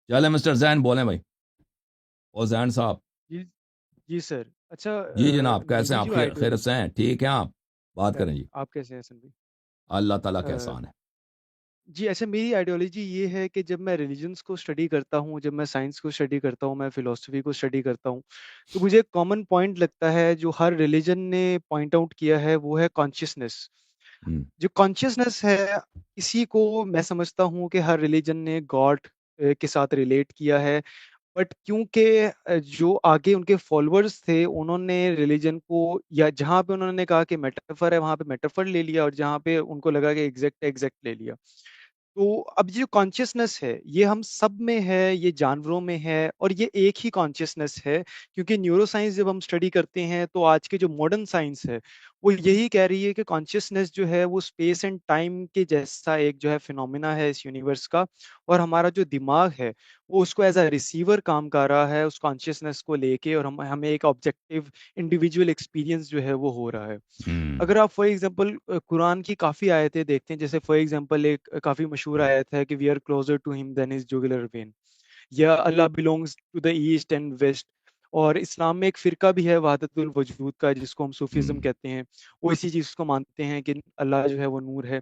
चले मिस्टर जैन बोले भाई। ओ जैन साहब। जी जी सर। अच्छा, जी जनाब, कैसे हैं मेरी आप? जो खैर आइडियोलॉजी से हैं? ठीक हैं आप? बात करें जी। आप कैसे हैं सर अल्लाह ताला का भाई? एहसान है। जी, अच्छा, मेरी आइडियोलॉजी ये है कि जब मैं रिलिजन्स को स्टडी करता हूँ, जब मैं साइंस को स्टडी करता हूँ, मैं फ़िलॉसफ़ी को स्टडी करता हूँ, तो मुझे एक कॉमन पॉइंट लगता है जो हर रिलिजन ने पॉइंट आउट किया है, वो है कॉन्शियसनेस। हम्म। जो कॉन्शियसनेस है, इसी को मैं समझता हूँ कि हर रिलिजन ने गॉड के साथ रिलेट किया है। बट क्योंकि जो आगे उनके फॉलोअर्स थे, उन्होंने रिलीजन को, या जहाँ पे उन्होंने कहा कि मेटाफर है, वहाँ पे मेटाफर ले लिया, और जहाँ पे उनको लगा कि एग्जैक्ट एग्जैक्ट ले लिया। तो अब ये जो कॉन्शियसनेस है, ये हम सब में है, ये जानवरों में है, और ये एक ही कॉन्शियसनेस है। क्योंकि न्यूरोसाइंस जब हम स्टडी करते हैं, तो आज के जो मॉडर्न साइंस है, वो यही कह रही है कि कॉन्शियसनेस जो है वो स्पेस एंड टाइम के जैसा एक जो है फिनोमिना है इस यूनिवर्स का। और हमारा जो दिमाग है, वो उसको एज अ रिसीवर काम कर रहा है उस कॉन्शियसनेस को लेके, और हमें एक ऑब्जेक्टिव इंडिविजुअल एक्सपीरियंस जो है वो हो रहा है। हम्म। अगर आप फॉर एग्जांपल कुरान की काफी आयतें देखते हैं, जैसे फॉर एग्जांपल एक काफी मशहूर आयत है कि we are closer to him than his jugular vein, या Allah belongs to the east and west. और इस्लाम में एक फिरका भी है वहदतुल वजूद का, जिसको हम सूफीज्म हम्म। कहते हैं। वो इसी चीज को मानते हैं कि अल्लाह जो है वो नूर है,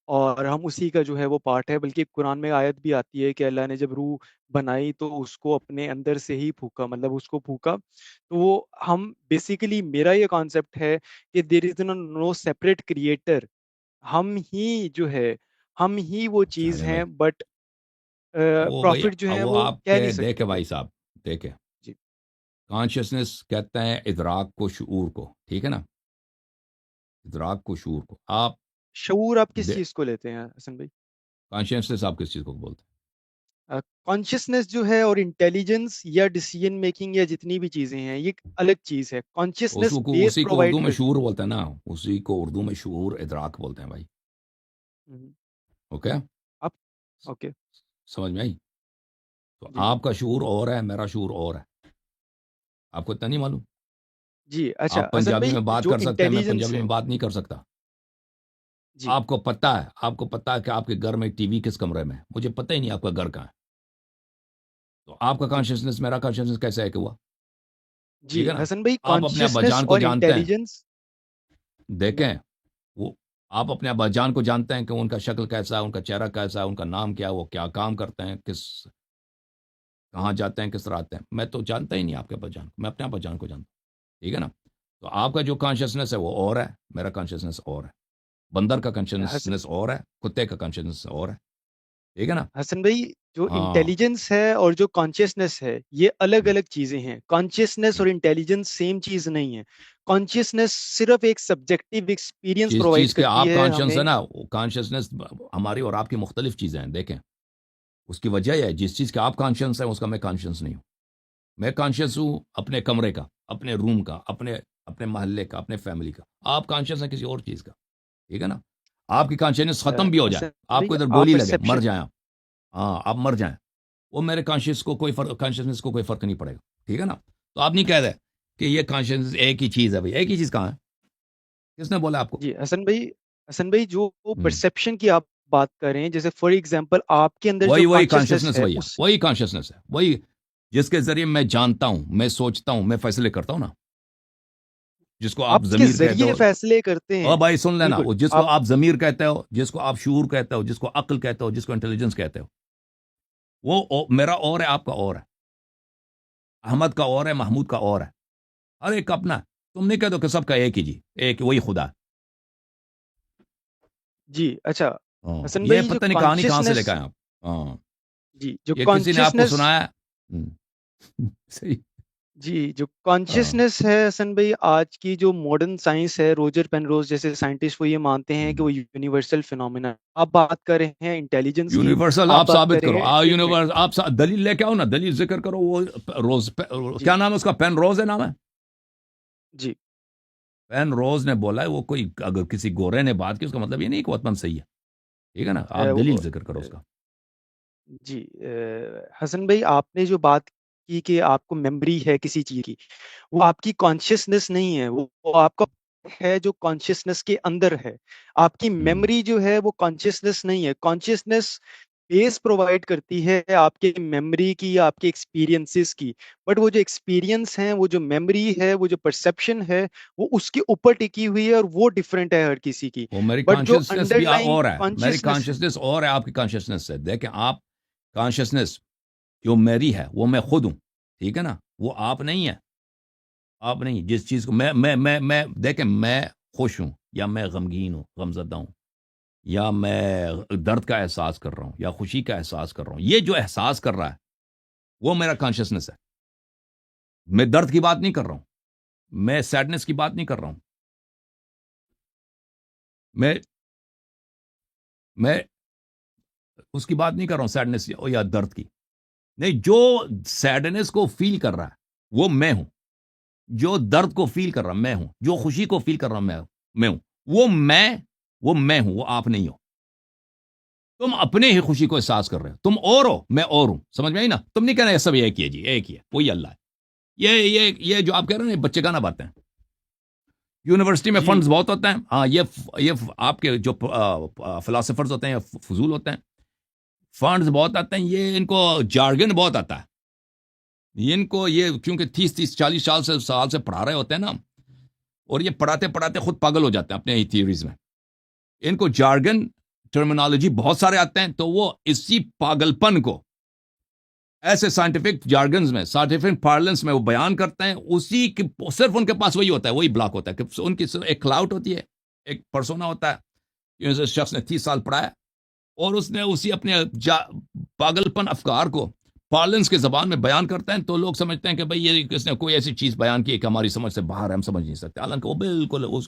और हम उसी का जो है वो पार्ट है। बल्कि कुरान में आयत भी आती है कि अल्लाह ने जब रूह बनाई तो उसको अपने अंदर से ही फूका, मतलब उसको फूका। तो वो हम बेसिकली, मेरा ये कॉन्सेप्ट है कि there is no separate creator. हम ही जो है, हम ही वो चीज चले भाई। हैं। बट वो भाई, प्रॉफिट जो है वो वो कह आपके नहीं देखे सकते कि। भाई साहब। देखे। जी। कॉन्शियसनेस कहते हैं इदराक को, शूर को, ठीक है ना? इदराक को, शूर को आप शऊर आप किस दे। चीज को लेते हैं हसन भाई? कॉन्शियसनेस आप किस चीज को बोलते कॉन्शियसनेस जो है, और इंटेलिजेंस या डिसीजन मेकिंग या जितनी भी चीजें हैं, ये एक अलग चीज है। हैं? कॉन्शियसनेस उसको बेस उसी को उर्दू प्रोवाइड में करती शूर बोलते हैं ना। उसी को उर्दू में शूर इदराक बोलते हैं भाई। है। ओके। आप। ओके। समझ में आई? तो जी आपका शूर और है, मेरा शूर और है। आपको इतना नहीं मालूम? जी। अच्छा आप हसन पंजाबी भाई, में बात जो कर सकते हैं, मैं इंटेलिजेंस पंजाबी है। में बात नहीं कर सकता। जी आपको पता है कि आपके घर में टीवी किस कमरे में है? मुझे पता ही नहीं आपका घर कहाँ है। तो आपका जी कॉन्शियसनेस मेरा कॉन्शियसनेस कैसे है कि हुआ? जी ठीक है ना? हसन भाई, आप अपने कॉन्शियसनेस अब्बाजान को और जानते हैं। इंटेलिजेंस। देखें। वो आप अपने अब्बाजान को जानते हैं कि उनका शक्ल कैसा है, उनका चेहरा कैसा है, उनका नाम क्या है, वो क्या काम करते हैं, कहाँ जाते हैं, किस तरह आते हैं। मैं तो जानता ही नहीं आपके अब्बाजान को, मैं अपने अब्बाजान को जानता हूँ। ठीक है ना? तो आपका जो कॉन्शियसनेस है वो और है, मेरा कॉन्शियसनेस और है। बंदर का हसन कॉन्शियसनेस और है, कुत्ते का कॉन्शियसनेस और है। ठीक है ना? हसन भाई, जो हाँ। इंटेलिजेंस है और जो कॉन्शियसनेस है, ये अलग अलग चीजें हैं। कॉन्शियसनेस और इंटेलिजेंस सेम चीज नहीं है। कॉन्शियसनेस सिर्फ एक सब्जेक्टिव एक्सपीरियंस जिस प्रोवाइड चीज़ के करती आप है कॉन्शियस है हमें। ना, वो कॉन्शियसनेस हमारी और आपकी मुख्तलिफ चीज़ें हैं। देखें। उसकी वजह यह है, जिस चीज़ के आप कॉन्शियस है उसका मैं कॉन्शियस नहीं हूँ। मैं कॉन्शियस हूँ अपने कमरे का, अपने रूम का, अपने अपने मोहल्ले का, अपने फैमिली का। आप कॉन्शियस हैं किसी और चीज़ का। ठीक है ना? आपकी कॉन्शियसनेस खत्म भी हो जाए, हसन भाई, आपको इधर आप गोली लगे, मर परसेप्शन। जाए आप। हाँ, आप मर जाएं। वो मेरे कॉन्शियसनेस को कोई फर्क नहीं पड़ेगा। ठीक है ना? तो आप नहीं कह रहे कि ये कॉन्शियसनेस एक ही चीज़ है। भाई, एक ही चीज़ कहाँ है? किसने बोला आपको? जी हसन भाई, जो हम्म। परसेप्शन की आप बात कर रहे हैं, जैसे फॉर एग्जांपल आपके अंदर जो वही वही कॉन्शियसनेस कॉन्शियसनेस, है भैया, उस। वही कॉन्शियसनेस है, वही जिसके जरिए मैं जानता हूं, मैं सोचता हूं, मैं फैसले करता हूं ना। जिसको आप आप उसके जमीर कहते जरिए हो। फैसले करते ओ हैं। भाई सुन लेना, बिल्कुल वो जिसको आप। आप जमीर कहते हो, जिसको आप शूर कहते हो, जिसको अक्ल कहते हो, जिसको इंटेलिजेंस कहते हो, वो मेरा और है, आपका और है। अहमद का और है, महमूद का और है। हर एक का अपना है। तुम नहीं कहते हो कि सबका एक ही जी, एक वही खुदा है। जी। अच्छा हाँ, हसन ये भाई, जो पता नहीं कहानी कहां से कॉन्शियसनेस। लेकर आए आप। हाँ। जी जो ये किसी ने आपको कॉन्शियसनेस। सुनाया है? सही। जी जो हाँ। कॉन्शियसनेस है हसन भाई, आज की जो मॉडर्न साइंस है, रोजर पेनरोज जैसे साइंटिस्ट वो ये मानते हैं कि हम्म। वो यूनिवर्सल फिनोमेना है। आप बात कर रहे हैं इंटेलिजेंस की। यूनिवर्सल आप आप बात साबित कर रहे करो, हैं यूनिवर्स आप दलील लेके आओ ना, दलील जिक्र करो। वो जी क्या नाम है उसका? पेन रोज है नाम है। जी पेन रोज ने बोला है, वो कोई अगर किसी गोरे ने बात की, उसका मतलब ये नहीं कि वतन सही है। ठीक है ना? आप दलील जिक्र करो उसका। जी हसन भाई, आपने जो बात की कि आपको मेमोरी है किसी चीज की, वो आपकी कॉन्शियसनेस नहीं है। वो आपका है जो कॉन्शियसनेस के अंदर है। आपकी हम्म। मेमोरी जो है वो कॉन्शियसनेस नहीं है। कॉन्शियसनेस बेस प्रोवाइड करती है आपके मेमोरी की या आपके एक्सपीरियंसेस की। बट वो जो एक्सपीरियंस है, वो जो मेमोरी है, वो जो परसेप्शन है, वो उसके ऊपर टिकी हुई है और वो डिफरेंट है हर किसी की। वो मेरी बट जो कॉन्शियसनेस भी अंडरलाइंग और है, मेरी कॉन्शियसनेस है। कॉन्शियसनेस और है आपकी कॉन्शियसनेस से। देखें आप, कॉन्शियसनेस जो मेरी है वो मैं खुद हूं, ठीक है ना, वो आप नहीं है। आप नहीं, जिस चीज को मैं देखें, मैं खुश हूं या मैं गमगीन हूं, गमजदा हूं, या मैं दर्द का एहसास कर रहा हूं या खुशी का एहसास कर रहा हूं, ये जो एहसास कर रहा है वो मेरा कॉन्शियसनेस है। मैं दर्द की बात नहीं कर रहा हूं, मैं सैडनेस की बात नहीं कर रहा हूं, मैं मैं उसकी बात नहीं कर रहा हूं, सैडनेस या दर्द की। नहीं, जो सैडनेस को फील कर रहा है वो मैं हूं, जो दर्द को फील कर रहा मैं हूं, जो खुशी को फील कर रहा मैं हूं। वो मैं हूं, वो आप नहीं हो। तुम अपने ही खुशी को एहसास कर रहे हो, तुम और हो, मैं और हूं। समझ में आई ना? तुम नहीं कहना ये सब एक ही है जी, एक ही है, वही अल्लाह है। ये जो आप कह रहे हो ना, ये बच्चे का ना बातें हैं। यूनिवर्सिटी में जी। फंड्स बहुत होते हैं, हाँ, ये आपके जो फिलोसफर्स होते हैं, फजूल होते हैं। फंड्स बहुत आते हैं, ये इनको जार्गन बहुत आता है। इनको ये क्योंकि 30 30 40 साल से पढ़ा रहे होते हैं ना, और ये पढ़ाते पढ़ाते खुद पागल हो जाते हैं अपने ही थियोरीज में। इनको जार्गन टर्मिनोलॉजी बहुत सारे आते हैं, तो वो इसी पागलपन को ऐसे साइंटिफिक जार्गन्स में, साइंटिफिक पार्लेंस में वो बयान करते हैं। उसी की सिर्फ उनके पास वही होता है, वही ब्लॉक होता है कि उनकी सिर्फ एक क्लाउड होती है, एक पर्सोना होता है। इस शख्स ने 30 साल पढ़ाया और उसने उसी अपने पागलपन अफकार को पार्लेंस के जबान में बयान करते हैं, तो लोग समझते हैं कि भाई ये किसने कोई ऐसी चीज बयान की कि हमारी समझ से बाहर है, हम समझ नहीं सकते। हालांकि वो बिल्कुल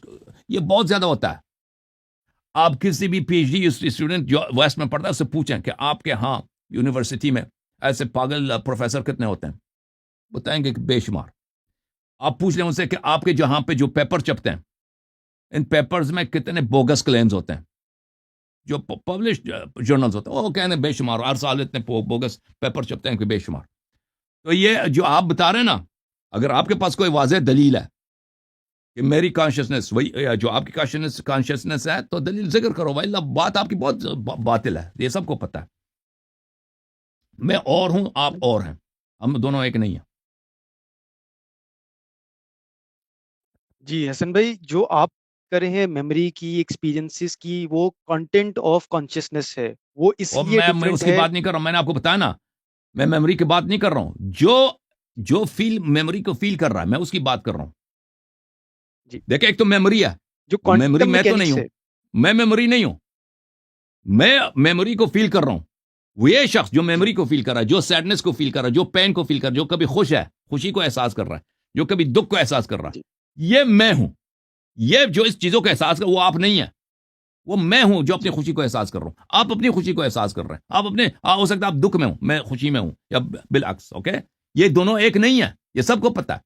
ये बहुत ज्यादा होता है। आप किसी भी पीएचडी स्टूडेंट जो वेस्ट में पढ़ता है उससे पूछें कि आपके यहाँ यूनिवर्सिटी में ऐसे पागल प्रोफेसर कितने होते हैं, बताएंगे कि बेशुमार। आप पूछ लें उनसे कि आपके जहां पे जो पेपर छपते हैं, इन पेपर्स में कितने बोगस क्लेम्स होते हैं, जो पब्लिश जर्नल्स होते हैं, वो कहने बेशुमार, हर साल इतने बोगस पेपर छपते हैं कि बेशुमार। तो ये जो आप बता रहे हैं ना, अगर आपके पास कोई वाजह दलील है कि मेरी कॉन्शियसनेस वही जो आपकी कॉन्शियसनेस है, तो दलील जिक्र करो भाई। बात आपकी बहुत बातिल है, ये सबको पता है। मैं और हूं, आप और हैं, हम दोनों एक नहीं है। जी हसन भाई, जो आप कर रहे हैं मेमोरी की, एक्सपीरियंसेस की, वो कंटेंट ऑफ कॉन्शियसनेस है, वो और इसलिए मैं डिफरेंट उसकी है। बात नहीं कर रहा हूं, मैंने आपको बताया ना, मैं मेमोरी की बात नहीं कर रहा हूं। जो जो फील मेमोरी को फील कर रहा है, मैं उसकी बात कर रहा हूं। जी। देखिए, एक तो मेमोरी है, जो वो मेमोरी क्वांटम मैं तो नहीं मैकेनिक्स हूं, है। मैं मेमोरी नहीं हूं। मैं मेमोरी को फील कर रहा हूं। वो ये शख्स जो जी। मेमोरी को फील कर रहा है, जो सैडनेस को फील कर रहा है, जो पेन को फील कर रहा है, जो कभी खुश है, खुशी को एहसास कर रहा है, जो कभी दुख को एहसास कर रहा है, जी। ये मैं हूं। ये जो इस चीजों का एहसास कर, वो आप नहीं है, वो मैं हूं जो अपनी जी। खुशी को एहसास कर रहा हूं। आप अपनी खुशी को एहसास कर रहे हैं, आप अपने हो सकता है आप दुख में हूं, मैं खुशी में हूं, या बिलअक्स। ओके, ये दोनों एक नहीं है, ये सबको पता है।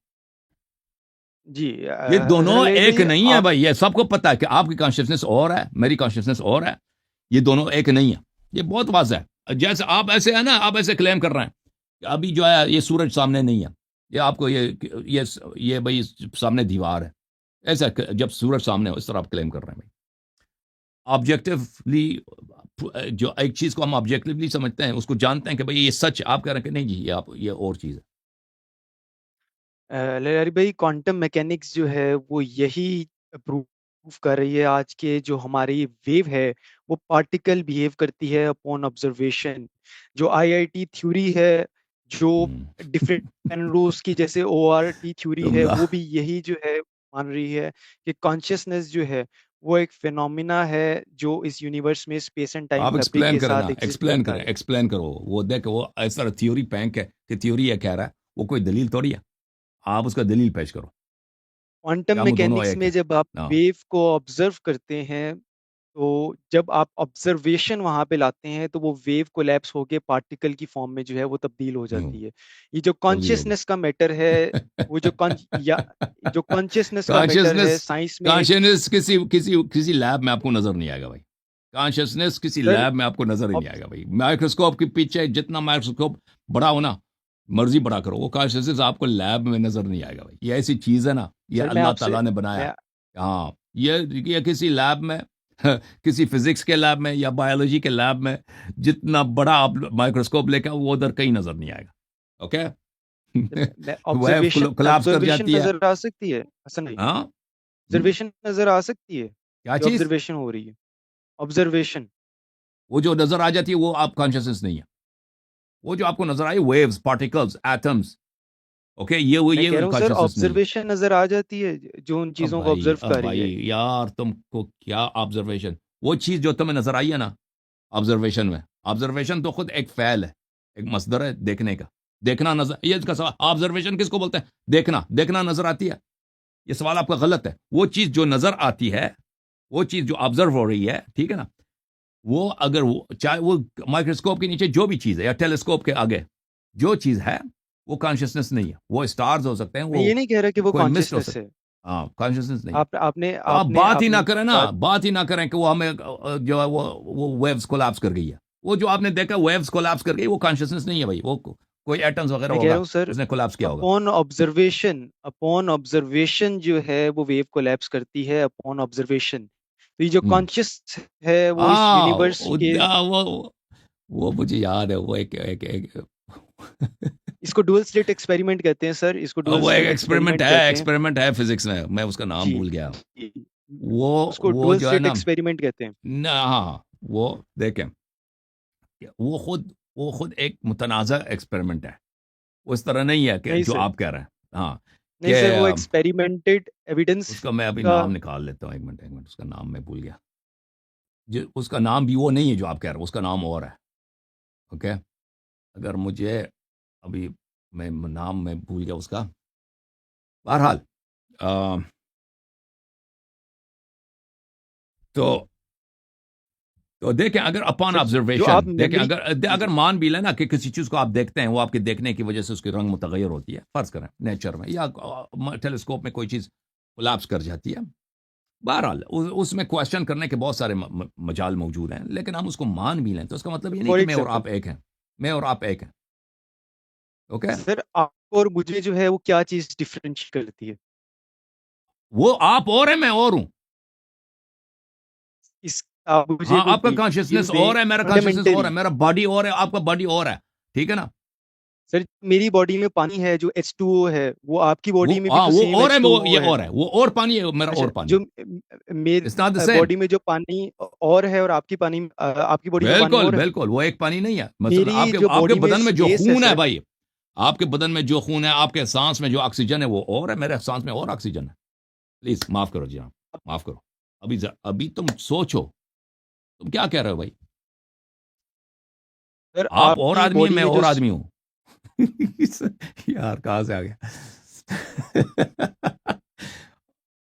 जी। ये दोनों हसन एक भाई, नहीं है आप। भाई, ये सबको पता है कि आपकी कॉन्शियसनेस और है, मेरी कॉन्शियसनेस और है। ये दोनों एक नहीं है, ये बहुत वाज़ है। जैसे आप ऐसे है ना, आप ऐसे क्लेम कर रहे हैं कि अभी जो है ये सूरज सामने नहीं है, ये आपको ये ये भाई सामने दीवार है, ऐसा जब सूरज सामने हो इस तरह आप क्लेम कर रहे हैं भाई। ऑब्जेक्टिवली, जो एक चीज को हम ऑब्जेक्टिवली समझते हैं, उसको जानते हैं कि भाई ये सच, आप कह रहे हैं कि नहीं जी, ये आप ये और चीज है। लहरी भाई, क्वांटम मैकेनिक्स जो है वो यही प्रूव कर रही है आज के जो हमारी वेव है, वो पार्टिकल बिहेव करती है अपॉन ऑब्जर्वेशन। जो आईआईटी थ्योरी है, जो हम्म। डिफरेंट रूल्स की जैसे ओआरटी थ्योरी है, तुम वो भी यही जो है मान रही है कि कॉन्शियसनेस जो है वो एक फिनोमिना है जो इस यूनिवर्स में स्पेस एंड टाइम आप फैब्रिक एक्सप्लेन के करें साथ ना, एग्जिस्ट एक्सप्लेन करता करें, है। एक्सप्लेन करो। वो देख, वो ऐसा थ्योरी पैंक है कि थ्योरी है कह रहा है, वो कोई दलील थोड़ी है। आप उसका दलील पेश करो क्वांटम कि हम दोनों मैकेनिक्स एक में है। जब आप हाँ, वेव को ऑब्जर्व करते हैं, तो जब आप ऑब्जर्वेशन वहां पे लाते हैं, तो वो वेव कोलैप्स होके पार्टिकल की फॉर्म में जो है वो तब्दील हो हम्म, जाती है। ये जो तब्दील होगी। कॉन्शियसनेस का मैटर है, वो जो कॉन्शियसनेस का मैटर है कॉन्शियसनेस, साइंस में एक। कॉन्शियसनेस किसी किसी किसी लैब में आपको नजर नहीं आएगा भाई। कॉन्शियसनेस किसी सर, लैब में आपको नजर ही नहीं ob- आएगा भाई। माइक्रोस्कोप के पीछे जितना माइक्रोस्कोप बड़ा हो ना, मर्जी बड़ा करो, वो कॉन्शियसनेस आपको लैब में नजर नहीं आएगा भाई। ये ऐसी चीज है ना, ये सर मैं अल्लाह आपसे ताला ने बनाया। मैं हाँ, ये किसी लैब में किसी फिजिक्स के लैब में या बायोलॉजी के लैब में जितना बड़ा आप माइक्रोस्कोप लेकर वो उधर कहीं नजर नहीं आएगा। ओके। वेव ऑब्जर्वेशन कोलैप्स कर ऑब्जर्वेशन जाती है। नजर आ सकती है हसन भाई? हाँ। हम्म, ऑब्जर्वेशन नजर आ सकती है क्या जो चीज? ऑब्जर्वेशन हो रही है? ऑब्जर्वेशन। वो जो नजर आ जाती है वो आप कॉन्शियसनेस नहीं है। वो जो आपको नजर आई वेव्स, पार्टिकल्स, एटम्स, ओके, मैं ये कह रहा हूँ सर, कॉन्शियसनेस नहीं है। ऑब्जर्वेशन नजर आ जाती है जो उन चीजों को ऑब्जर्व अब कर रही भाई है। यार तुमको क्या ऑब्जर्वेशन, वो चीज जो तुम्हें नजर आई है ना ऑब्जर्वेशन में, ऑब्जर्वेशन तो खुद एक फैल है, एक मसदर है देखने का। देखना नजर, ये इसका सवाल ऑब्जर्वेशन किसको बोलते हैं? देखना, देखना नजर आती है, ये सवाल आपका गलत है। वो चीज जो नजर आती है, वो चीज जो ऑब्जर्व हो रही है, ठीक है ना, वो अगर वो चाहे वो माइक्रोस्कोप के नीचे जो भी चीज है या टेलीस्कोप के आगे जो चीज है, वो कॉन्शियसनेस नहीं है। वो स्टार्स हो सकते हैं, मैं वो ये नहीं कह रहा कि वो कोई मिस्ट हो कॉन्शियसनेस सकता, है। हाँ कॉन्शियसनेस नहीं है। आप आपने तो आप आपने बात ही ना आपने करें ना, बात बात ही ना करें कि वो हमें जो है वो वेव्स कोलैप्स कर गई है। वो जो आपने देखा वेव्स कोलैप्स कर गई, वो कॉन्शियसनेस नहीं है भाई। वो कोई एटम्स वगैरह मैं कह रहा होगा हूँ सर, उसने कोलैप्स किया होगा। अपॉन ऑब्जर्वेशन जो है वो वेव कोलैप्स करती है अपॉन ऑब्जर्वेशन। तो ये जो हम्म। कॉन्शियस है वो इस हाँ यूनिवर्स के, वो मुझे याद है, वो एक इसको डुअल स्लिट एक्सपेरिमेंट कहते हैं सर, इसको डुअल वो एक स्लिट एक्सपेरिमेंट कहते हैं। एक्सपेरिमेंट है फिजिक्स में, मैं उसका नाम जी भूल गया। जी। वो उसको वो डुअल जो है स्लिट ना, एक्सपेरिमेंट कहते हैं। हाँ वो देखें, वो खुद एक मुतनाज़ा एक्सपेरिमेंट है। उस तरह नहीं है कि नहीं जो सर, आप कह रहे हैं। हाँ कि नहीं सर, वो एक्सपेरिमेंटेड एविडेंस उसका मैं अभी का। नाम निकाल लेता हूँ, एक मिनट उसका नाम मैं भूल गया। जो उसका नाम भी वो नहीं है जो आप कह रहे हो, उसका नाम और है। ओके, अगर मुझे अभी, मैं नाम मैं भूल गया उसका। बहरहाल अ, तो देखें, अगर अपॉन सर जो आप ऑब्जर्वेशन देखें, मेमोरी, अगर जी अगर जी, मान भी लें ना कि किसी चीज़ को आप देखते हैं, वो आपके देखने की वजह से उसकी रंग मुतगैर होती है, फ़र्ज़ करें नेचर में या टेलीस्कोप में कोई चीज़ कोलैप्स कर जाती है। बहरहाल उसमें क्वेश्चन करने के बहुत सारे मजाल मौजूद हैं, लेकिन हम उसको मान भी लें तो इसका मतलब ये नहीं फॉर कि मैं और एग्जांपल। आप एक हैं। मैं और आप एक हैं। ओके। सर आपको और मुझे जो है वो क्या चीज डिफरेंशिएट करती है? वो आप और है, मैं और हूं। इस आप मुझे हाँ, कोई आपका डिटेल कॉन्शियसनेस दें और है, मेरा कॉन्शियसनेस और है, फंडामेंटली। मेरा बॉडी और है, आपका बॉडी और है, ठीक है ना। सर मेरी बॉडी में पानी है जो H2O है, वो आपकी वो बॉडी में भी हाँ तो वो सेम और है, वो H2O ये है। और है, वो और पानी है, मेरा अच्छा, और पानी जो है। इट्स नॉट द मेरे सेम। बॉडी में जो पानी और है और आपकी बॉडी में पानी बिल्कुल और है। बिल्कुल, वो एक पानी नहीं है। मसलन मेरी आपके जो आपके बॉडी में बदन में जो स्पेस है खून है सर, भाई, आपके बदन में जो खून है, आपके सांस में जो ऑक्सीजन है वो और है, मेरे सांस में और ऑक्सीजन है। प्लीज माफ करो जी, हाँ माफ करो। अभी तुम सोचो, तुम क्या कह रहे हो भाई? सर आप और आपकी आदमी है, बॉडी मैं में जो और आदमी हूं। यार कहां से आ गया?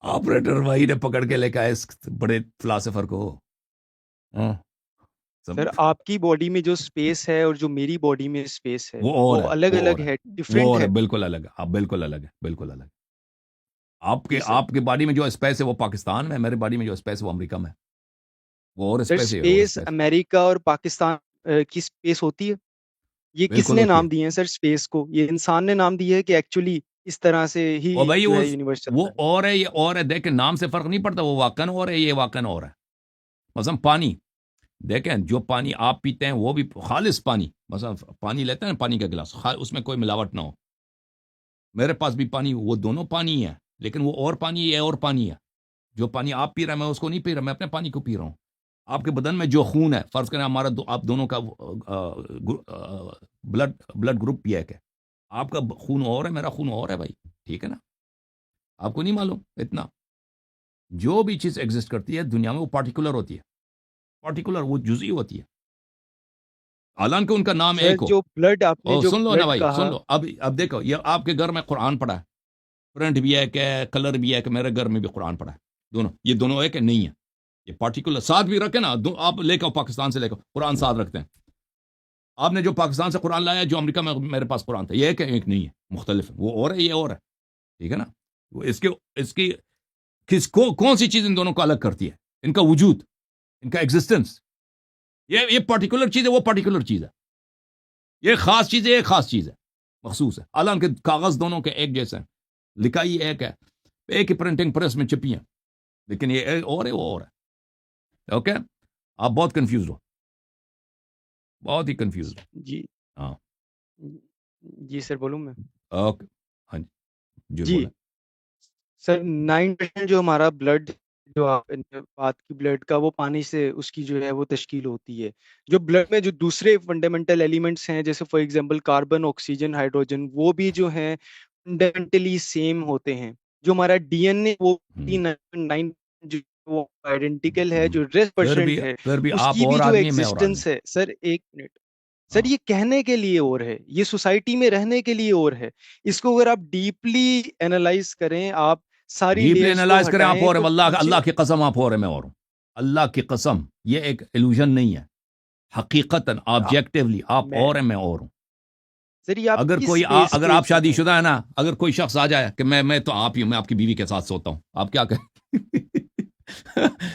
ऑपरेटर वही ने पकड़ के लेकर आए इस बड़े फिलोसोफर को। हाँ, सर सब आपकी बॉडी में जो स्पेस है और जो मेरी बॉडी में स्पेस है वो वो और है, अलग वो अलग और है, है, वो डिफरेंट और है, है। बिल्कुल अलग है, आप बिल्कुल अलग है, बिल्कुल अलग। आपके जी सर। आपके बॉडी में जो स्पेस है वो पाकिस्तान में है, मेरे बॉडी में जो स्पेस है वो अमेरिका में है। वो और सर स्पेस है, और स्पेस स्पेस। अमेरिका और पाकिस्तान की स्पेस होती है? ये बिल्कुल किसने होती है। नाम दिए हैं सर स्पेस को? ये इंसान ने नाम दिए है कि एक्चुअली इस तरह से ही और भाई जो है यूनिवर्स वो चलता है? और है, ये और है, देखें नाम से फर्क नहीं पड़ता, वो वाकन और है, ये वाकन और है। मसलन पानी, देखें जो पानी आप पीते हैं वो भी खालिस पानी, मसलन पानी लेते हैं ना, पानी का गिलास, उसमें कोई मिलावट ना हो। मेरे पास भी पानी, वो दोनों पानी है, लेकिन वो और पानी है और पानी है। जो पानी आप पी रहे हैं मैं उसको नहीं पी रहा, मैं अपने पानी को पी रहा हूँ। आपके बदन में जो खून है, फर्ज करें हमारा आप दोनों का ब्लड ब्लड ग्रुप भी है, आपका खून और है, मेरा खून और है भाई, ठीक है ना। आपको नहीं मालूम इतना? जो भी चीज एग्जिस्ट करती है दुनिया में वो पार्टिकुलर होती है, पार्टिकुलर, वो जुजी होती है, हालांकि उनका नाम सर एक हो। जो ब्लड, आपने और जो सुन लो ना ब्लड भाई, सुन कहा। लो, अब देखो, ये आपके घर में कुरान पड़ा है, प्रिंट भी है कि कलर भी है कि, मेरे घर में भी कुरान पड़ा है। दोनों, ये दोनों है कि नहीं है? ये पार्टिकुलर साथ भी रखे ना, आप लेकर पाकिस्तान से लेकर कुरान साथ रखते हैं। आपने जो पाकिस्तान से कुरान लाया, जो अमेरिका में मेरे पास कुरान था, ये है कि एक नहीं है, मुख्तलिफ है, वो और है, ये और है, ठीक है ना। वो इसके इसकी किसको कौन सी चीज इन दोनों को अलग करती है? इनका वजूद, इनका एग्जिस्टेंस। ये पर्टिकुलर चीज है, वो पर्टिकुलर चीज है। ये खास चीज है, ये खास चीज है, मखसूस है। हालांकि कागज दोनों के एक जैसे हैं, लिखाई एक है, एक ही प्रिंटिंग प्रेस में छिपी है, लेकिन ये और है, वो और है। ओके, आप बहुत कंफ्यूज हो, बहुत ही कंफ्यूज हो। जी हाँ, जी सर, बोलूँ मैं? ओके, हाँ जी, जी जी बोलें। सर, 9% जो हमारा ब्लड, जो आपने बात की ब्लड का, वो पानी से उसकी जो है वो तश्कील होती है। जो ब्लड में जो दूसरे फंडामेंटल एलिमेंट्स हैं, जैसे for example carbon, oxygen, hydrogen, वो भी जो है फंडामेंटली सेम होते हैं। जो हमारा डीएनए, वो हम्म, 9 जो वो आइडेंटिकल है। हम्म। जो रेस्ट परसेंट है, फिर भी आप उसकी भी और जो आदमी, मैं और आदमी। एग्जिस्टेंस है सर, एक मिनट सर, हाँ, ये कहने के लिए और है, ये सोसाइटी में रहने के लिए और है। इसको अगर आप डीपली एनालाइज करें, आप सारी डीपली लेयर्स को एनालाइज करें आप हटाएं और, तो अल्लाह पीछे। अल्लाह की कसम आप और है, मैं और हूं। अल्लाह की कसम, ये एक इल्यूजन नहीं है, हकीकतन आ, ऑब्जेक्टिवली आप मैं और है, मैं और हूं। सर, ये आप अगर किस कोई बेस अगर पे आप जो है? शादीशुदा है ना, अगर कोई शख्स आ जाए कि मैं तो आप ही हूं, मैं आपकी बीवी के साथ सोता हूं, आप क्या कहें?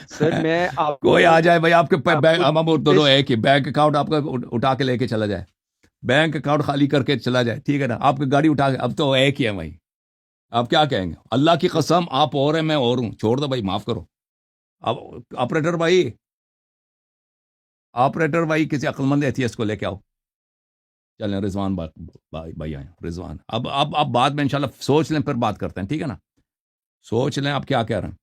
सर, मैं कोई आ आपको जाए भाई, आपके आपको हम दोनों डीपेस्ट। एक ही बैंक अकाउंट आपका उठा के लेके चला जाए, बैंक अकाउंट खाली करके चला जाए, ठीक है ना, आपकी गाड़ी उठा के, अब तो एक ही है भाई, आप क्या कहेंगे? अल्लाह की कसम आप और है, मैं और हूं, छोड़ दो भाई, माफ करो। अब ऑपरेटर भाई, ऑपरेटर भाई, किसी अक्लमंद एथियस्ट को लेके आओ। चलें, रिजवान भाई भाई आए, रिजवान। अब बाद में इंशाल्लाह सोच लें, फिर बात करते हैं, ठीक है ना? सोच लें आप क्या कह रहे हैं।